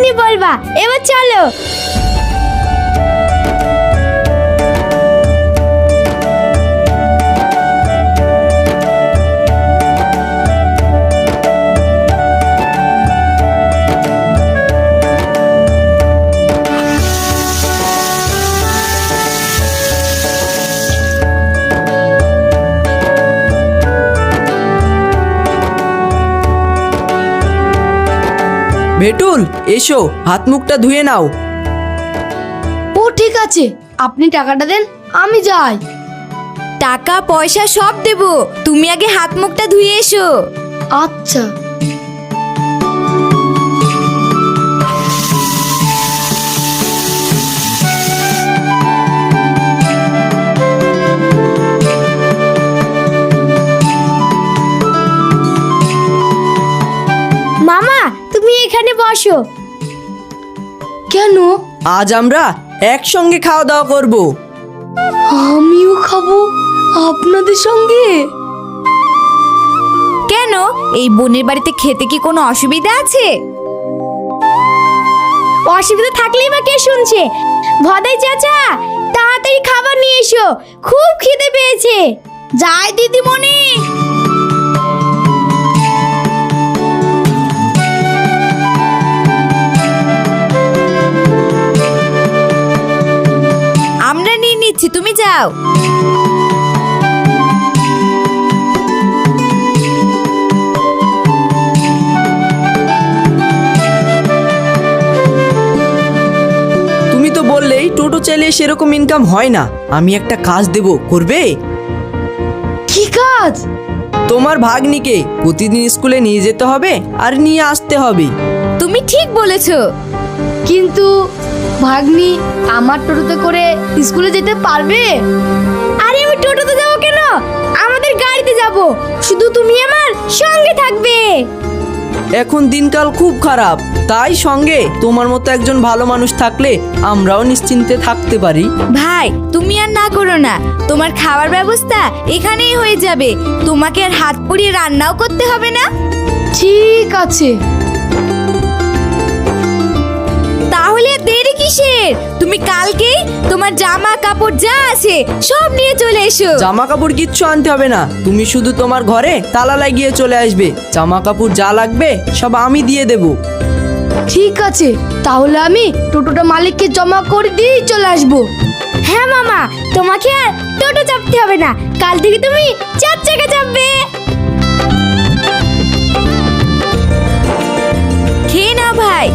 এমনি বলবা। এবার চলো। ভেটুল, এসো, হাত মুখটা ধুয়ে নাও। ও ঠিক আছে, আপনি টাকাটা দেন, আমি যাই। টাকা পয়সা সব দেব, তুমি আগে হাত মুখটা ধুয়ে এসো। আচ্ছা। মামা, তুমি এখানে বসো। কেন? আজ আমরা একসঙ্গে খাওয়া দাওয়া করব। আমিও খাবো আপনাদের সঙ্গে। কেন, এই বোনের বাড়িতে খেতে কি কোনো অসুবিধা আছে? অসুবিধা থাকলেই বা কে শুনছে? ভদাই চাচা, তাড়াতাড়ি খাবার নিয়ে এসো, খুব খিদে পেয়েছে। যাই দিদিমণি। আমরা নিয়ে নিচ্ছি, তুমি যাও। তুমি তো বললেই টোটো চালিয়ে সেরকম ইনকাম হয় না। আমি একটা কাজ দেব, করবে? কি কাজ? তোমার ভাগ্নিকে প্রতিদিন স্কুলে নিয়ে যেতে হবে আর নিয়ে আসতে হবে। তুমি ঠিক বলেছো। কিন্তু ভাগ্নি আমার টোটোতে করে স্কুলে যেতে পারবে? আরে আমি টোটোতে যাবো কেন, আমাদের গাড়িতে যাব। শুধু তুমি আমার সঙ্গে থাকবে। এখন দিনকাল খুব খারাপ, তাই সঙ্গে তোমার মতো একজন ভালো মানুষ থাকলে আমরাও নিশ্চিন্তে থাকতে পারি। ভাই, তুমি আর না করো না, তোমার খাবার ব্যবস্থা এখানেই হয়ে যাবে। তোমাকে আর হাত পুড়িয়ে রান্নাও করতে হবে না। ঠিক আছে। তাহলে আর দেরি কিসের? তুমি কালকেই তোমার জামা কাপড় যা আছে সব নিয়ে চলে এসো। জামা কাপড় কিচ্ছু আনতে হবে না, তুমি শুধু তোমার ঘরে তালা লাগিয়ে চলে আসবে। জামা কাপড় যা লাগবে সব আমি দিয়ে দেব। ঠিক আছে, তাহলে আমি টোটোটা মালিককে জমা করে দিয়ে চলে আসবো। হ্যাঁ মামা, তোমাকে আর টোটো চাপতে হবে না, কাল থেকে তুমি 4 চাকা চাপবে। খেয়ে নাও ভাই।